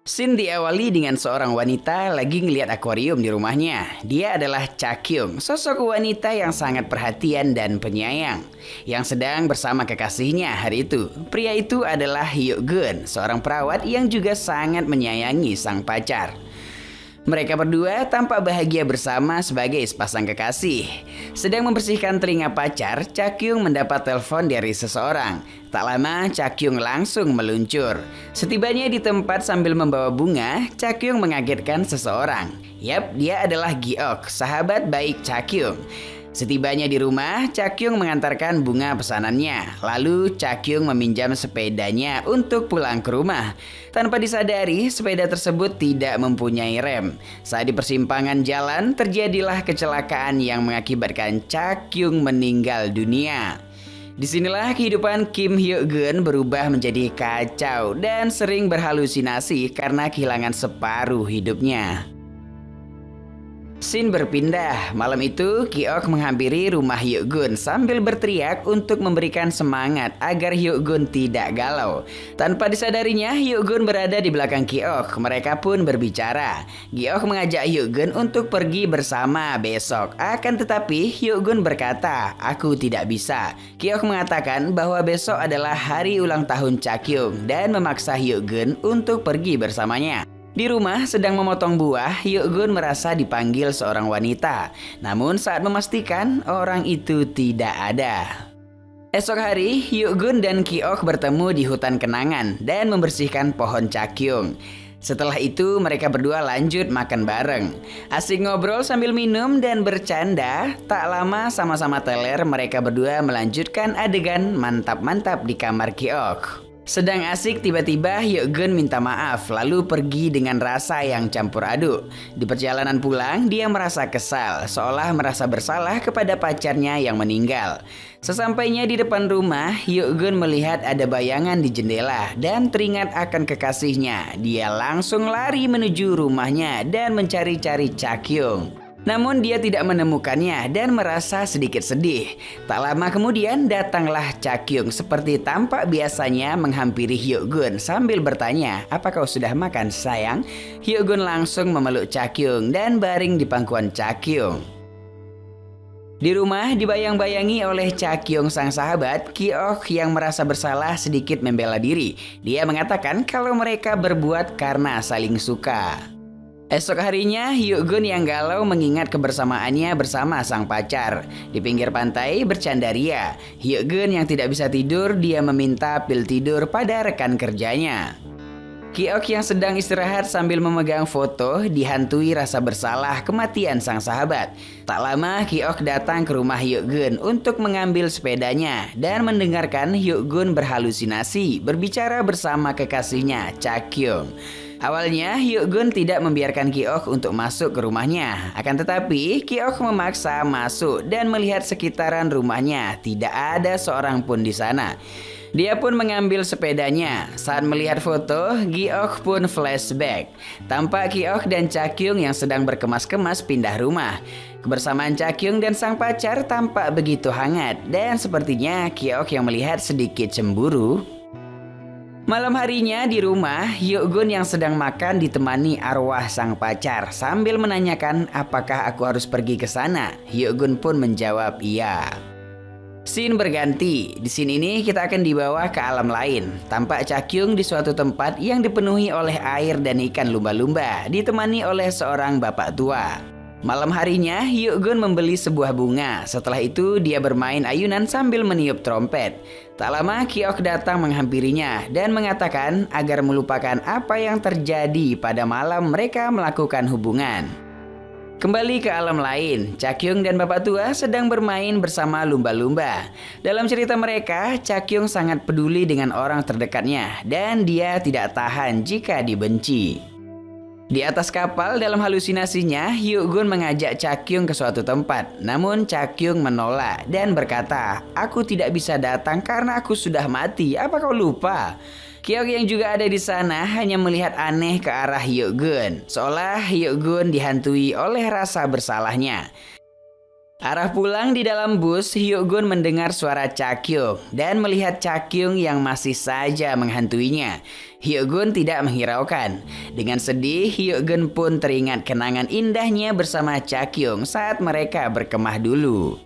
Scene diawali dengan seorang wanita lagi ngeliat akuarium di rumahnya. Dia adalah Cha Kyung, sosok wanita yang sangat perhatian dan penyayang, yang sedang bersama kekasihnya hari itu. Pria itu adalah Hyuk Gun, seorang perawat yang juga sangat menyayangi sang pacar. Mereka berdua tampak bahagia bersama sebagai sepasang kekasih. Sedang membersihkan telinga pacar, Cha Kyung mendapat telepon dari seseorang. Tak lama, Cha Kyung langsung meluncur. Setibanya di tempat sambil membawa bunga, Cha Kyung mengagetkan seseorang. Yap, dia adalah Giok, sahabat baik Cha Kyung. Setibanya di rumah, Cha Kyung mengantarkan bunga pesanannya. Lalu Cha Kyung meminjam sepedanya untuk pulang ke rumah. Tanpa disadari, sepeda tersebut tidak mempunyai rem. Saat di persimpangan jalan, terjadilah kecelakaan yang mengakibatkan Cha Kyung meninggal dunia. Disinilah kehidupan Kim Hyuk Gun berubah menjadi kacau dan sering berhalusinasi karena kehilangan separuh hidupnya. Scene berpindah. Malam itu, Giok menghampiri rumah Hyuk Gun sambil berteriak untuk memberikan semangat agar Hyuk Gun tidak galau. Tanpa disadarinya, Hyuk Gun berada di belakang Giok. Mereka pun berbicara. Giok mengajak Hyuk Gun untuk pergi bersama besok. Akan tetapi, Hyuk Gun berkata, "Aku tidak bisa." Giok mengatakan bahwa besok adalah hari ulang tahun Cha Kyung dan memaksa Hyuk Gun untuk pergi bersamanya. Di rumah sedang memotong buah, Hyuk Gun merasa dipanggil seorang wanita. Namun saat memastikan, orang itu tidak ada. Esok hari, Hyuk Gun dan Giok bertemu di hutan kenangan dan membersihkan pohon Cha Kyung. Setelah itu, mereka berdua lanjut makan bareng. Asik ngobrol sambil minum dan bercanda. Tak lama sama-sama teler, mereka berdua melanjutkan adegan mantap-mantap di kamar Giok. Sedang asik, tiba-tiba Hyuk Gun minta maaf lalu pergi dengan rasa yang campur aduk. Di perjalanan pulang, dia merasa kesal, seolah merasa bersalah kepada pacarnya yang meninggal. Sesampainya di depan rumah, Hyuk Gun melihat ada bayangan di jendela dan teringat akan kekasihnya. Dia langsung lari menuju rumahnya dan mencari-cari Cha Kyung. Namun dia tidak menemukannya dan merasa sedikit sedih. Tak lama kemudian datanglah Cha Kyung seperti tampak biasanya menghampiri Hyuk Gun sambil bertanya, "Apa kau sudah makan sayang?" Hyuk Gun langsung memeluk Cha Kyung dan baring di pangkuan Cha Kyung. Di rumah dibayang-bayangi oleh Cha Kyung sang sahabat, Giok yang merasa bersalah sedikit membela diri. Dia mengatakan kalau mereka berbuat karena saling suka. Esok harinya, Hyuk Gun yang galau mengingat kebersamaannya bersama sang pacar. Di pinggir pantai bercanda ria. Hyuk Gun yang tidak bisa tidur, dia meminta pil tidur pada rekan kerjanya. Giok yang sedang istirahat sambil memegang foto dihantui rasa bersalah kematian sang sahabat. Tak lama Giok datang ke rumah Hyuk Gun untuk mengambil sepedanya dan mendengarkan Hyuk Gun berhalusinasi berbicara bersama kekasihnya Cha Kyung. Awalnya Hyuk Gun tidak membiarkan Giok untuk masuk ke rumahnya. Akan tetapi Giok memaksa masuk dan melihat sekitaran rumahnya. Tidak ada seorang pun di sana. Dia pun mengambil sepedanya. Saat melihat foto, Giok pun flashback. Tampak Giok dan Cha Kyung yang sedang berkemas-kemas pindah rumah. Kebersamaan Cha Kyung dan sang pacar tampak begitu hangat. Dan sepertinya Giok yang melihat sedikit cemburu. Malam harinya di rumah, Hyuk Gun yang sedang makan ditemani arwah sang pacar sambil menanyakan apakah aku harus pergi ke sana. Hyuk Gun pun menjawab iya. Scene berganti. Di scene ini kita akan dibawa ke alam lain. Tampak Cha Kyung di suatu tempat yang dipenuhi oleh air dan ikan lumba-lumba, ditemani oleh seorang bapak tua. Malam harinya, Hyuk Gun membeli sebuah bunga. Setelah itu, dia bermain ayunan sambil meniup trompet. Tak lama, Giok datang menghampirinya dan mengatakan agar melupakan apa yang terjadi pada malam mereka melakukan hubungan. Kembali ke alam lain, Cha Kyung dan bapak tua sedang bermain bersama lumba-lumba. Dalam cerita mereka, Cha Kyung sangat peduli dengan orang terdekatnya dan dia tidak tahan jika dibenci. Di atas kapal dalam halusinasinya, Hyuk Gun mengajak Cha Kyung ke suatu tempat. Namun Cha Kyung menolak dan berkata, "Aku tidak bisa datang karena aku sudah mati. Apa kau lupa?" Giok yang juga ada di sana hanya melihat aneh ke arah Hyuk Gun, seolah Hyuk Gun dihantui oleh rasa bersalahnya. Arah pulang di dalam bus, Hyuk-gun mendengar suara Chakyung dan melihat Chakyung yang masih saja menghantuinya. Hyuk-gun tidak menghiraukan. Dengan sedih, Hyuk-gun pun teringat kenangan indahnya bersama Chakyung saat mereka berkemah dulu.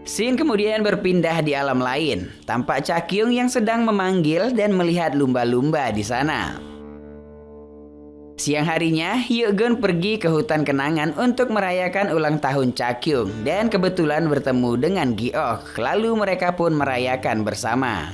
Scene kemudian berpindah di alam lain. Tampak Chakyung yang sedang memanggil dan melihat lumba-lumba di sana. Siang harinya, Hyuk-gun pergi ke hutan kenangan untuk merayakan ulang tahun Chakyung dan kebetulan bertemu dengan Gi-ok. Lalu mereka pun merayakan bersama.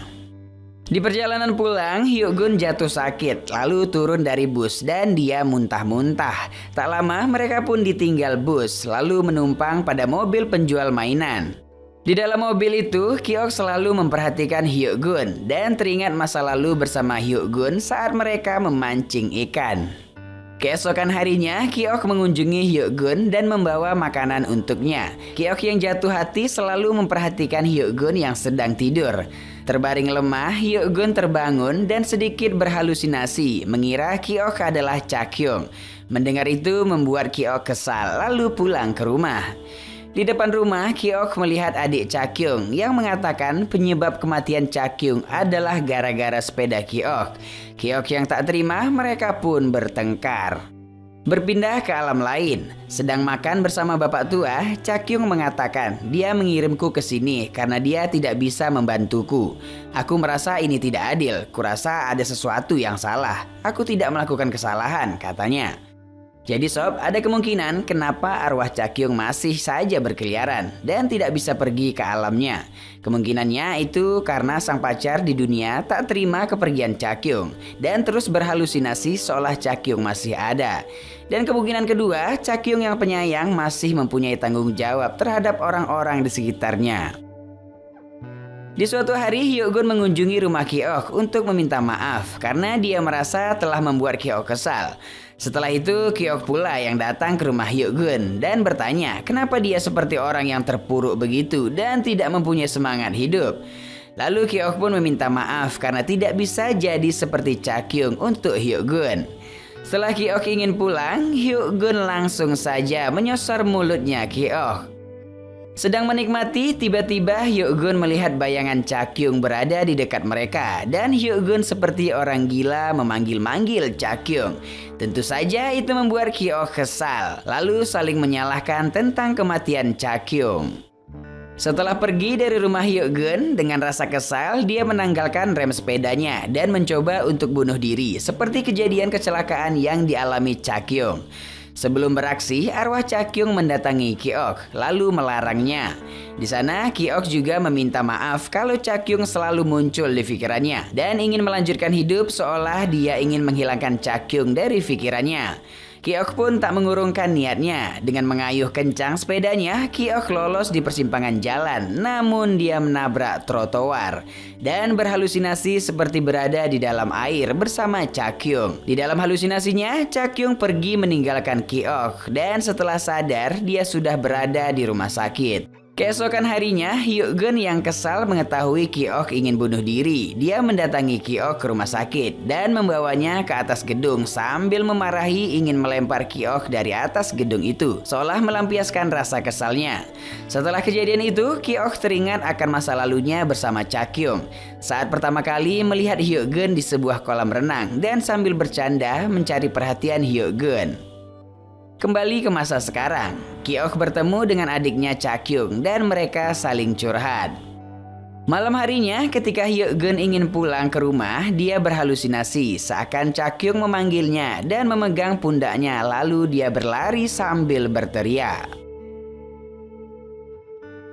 Di perjalanan pulang, Hyuk-gun jatuh sakit, lalu turun dari bus dan dia muntah-muntah. Tak lama mereka pun ditinggal bus, lalu menumpang pada mobil penjual mainan. Di dalam mobil itu, Gi-ok selalu memperhatikan Hyuk-gun dan teringat masa lalu bersama Hyuk-gun saat mereka memancing ikan. Keesokan harinya, Gi-ok mengunjungi Hyuk-gun dan membawa makanan untuknya. Gi-ok yang jatuh hati selalu memperhatikan Hyuk-gun yang sedang tidur. Terbaring lemah, Hyuk-gun terbangun dan sedikit berhalusinasi, mengira Gi-ok adalah Chakyung. Mendengar itu membuat Gi-ok kesal, lalu pulang ke rumah. Di depan rumah, Gi-ok melihat adik Chakyung yang mengatakan penyebab kematian Chakyung adalah gara-gara sepeda Gi-ok. Gi-ok yang tak terima, mereka pun bertengkar. Berpindah ke alam lain, sedang makan bersama bapak tua, Chakyung mengatakan dia mengirimku ke sini karena dia tidak bisa membantuku. Aku merasa ini tidak adil, kurasa ada sesuatu yang salah. Aku tidak melakukan kesalahan, katanya. Jadi sob, ada kemungkinan kenapa arwah Chakyung masih saja berkeliaran dan tidak bisa pergi ke alamnya. Kemungkinannya itu karena sang pacar di dunia tak terima kepergian Chakyung dan terus berhalusinasi seolah Chakyung masih ada. Dan kemungkinan kedua, Chakyung yang penyayang masih mempunyai tanggung jawab terhadap orang-orang di sekitarnya. Di suatu hari, Hyuk-gun mengunjungi rumah Gi-ok untuk meminta maaf karena dia merasa telah membuat Gi-ok kesal. Setelah itu, Gi-ok pula yang datang ke rumah Hyuk-gun dan bertanya kenapa dia seperti orang yang terpuruk begitu dan tidak mempunyai semangat hidup. Lalu Gi-ok pun meminta maaf karena tidak bisa jadi seperti Chakyung untuk Hyuk-gun. Setelah Gi-ok ingin pulang, Hyuk-gun langsung saja menyosor mulutnya Gi-ok. Sedang menikmati, tiba-tiba Hyuk-gun melihat bayangan Chakyung berada di dekat mereka dan Hyuk-gun seperti orang gila memanggil-manggil Chakyung. Tentu saja itu membuat Gi-ok kesal, lalu saling menyalahkan tentang kematian Chakyung. Setelah pergi dari rumah Hyuk-gun dengan rasa kesal, dia menanggalkan rem sepedanya dan mencoba untuk bunuh diri seperti kejadian kecelakaan yang dialami Chakyung. Sebelum beraksi, arwah Chakyung mendatangi Gi-ok lalu melarangnya. Di sana, Gi-ok juga meminta maaf kalau Chakyung selalu muncul di pikirannya dan ingin melanjutkan hidup seolah dia ingin menghilangkan Chakyung dari pikirannya. Gi-ok pun tak mengurungkan niatnya. Dengan mengayuh kencang sepedanya, Gi-ok lolos di persimpangan jalan, namun dia menabrak trotoar dan berhalusinasi seperti berada di dalam air bersama Chakyung. Di dalam halusinasinya, Chakyung pergi meninggalkan Gi-ok dan setelah sadar dia sudah berada di rumah sakit. Keesokan harinya, Hyuk-gun yang kesal mengetahui Gi-ok ingin bunuh diri. Dia mendatangi Gi-ok ke rumah sakit dan membawanya ke atas gedung sambil memarahi ingin melempar Gi-ok dari atas gedung itu, seolah melampiaskan rasa kesalnya. Setelah kejadian itu, Gi-ok teringat akan masa lalunya bersama Chakyung. Saat pertama kali melihat Hyuk-gun di sebuah kolam renang dan sambil bercanda mencari perhatian Hyuk-gun. Kembali ke masa sekarang, Gi-ok bertemu dengan adiknya Chakyung dan mereka saling curhat. Malam harinya ketika Hyuk-gun ingin pulang ke rumah, dia berhalusinasi seakan Chakyung memanggilnya dan memegang pundaknya lalu dia berlari sambil berteriak.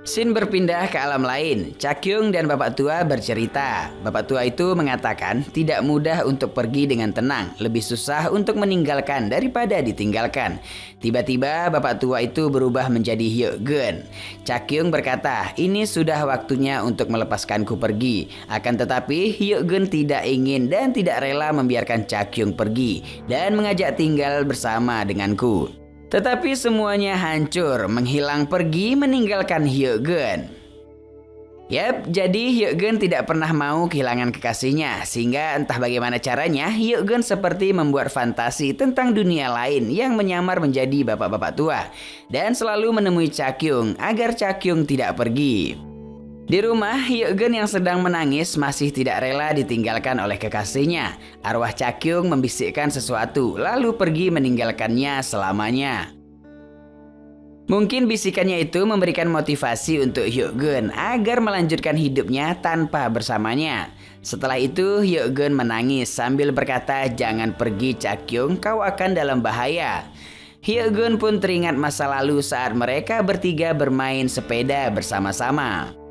Scene berpindah ke alam lain. Chakyung dan bapak tua bercerita. Bapak tua itu mengatakan tidak mudah untuk pergi dengan tenang, lebih susah untuk meninggalkan daripada ditinggalkan. Tiba-tiba bapak tua itu berubah menjadi Hyuk-gun. Chakyung berkata, ini sudah waktunya untuk melepaskanku pergi. Akan tetapi Hyuk-gun tidak ingin dan tidak rela membiarkan Chakyung pergi dan mengajak tinggal bersama denganku. Tetapi semuanya hancur, menghilang pergi meninggalkan Hyuk-gun. Yap, jadi Hyuk-gun tidak pernah mau kehilangan kekasihnya, sehingga entah bagaimana caranya, Hyuk-gun seperti membuat fantasi tentang dunia lain yang menyamar menjadi bapak-bapak tua, dan selalu menemui Chakyung agar Chakyung tidak pergi. Di rumah, Hyuk-gun yang sedang menangis masih tidak rela ditinggalkan oleh kekasihnya. Arwah Chakyung membisikkan sesuatu, lalu pergi meninggalkannya selamanya. Mungkin bisikannya itu memberikan motivasi untuk Hyuk-gun agar melanjutkan hidupnya tanpa bersamanya. Setelah itu, Hyuk-gun menangis sambil berkata, "Jangan pergi Chakyung, kau akan dalam bahaya." Hyuk-gun pun teringat masa lalu saat mereka bertiga bermain sepeda bersama-sama.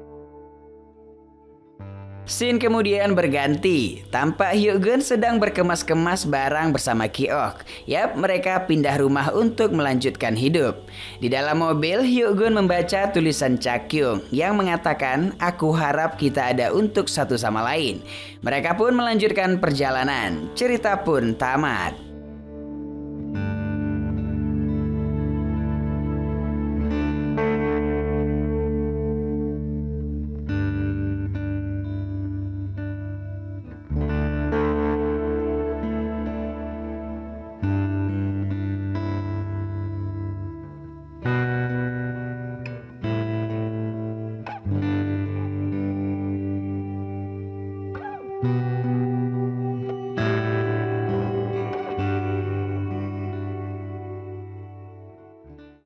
Scene kemudian berganti. Tampak Hyuk-gun sedang berkemas-kemas barang bersama Ki-ok. Yap, mereka pindah rumah untuk melanjutkan hidup. Di dalam mobil, Hyuk-gun membaca tulisan Chakyung yang mengatakan, "Aku harap kita ada untuk satu sama lain." Mereka pun melanjutkan perjalanan. Cerita pun tamat.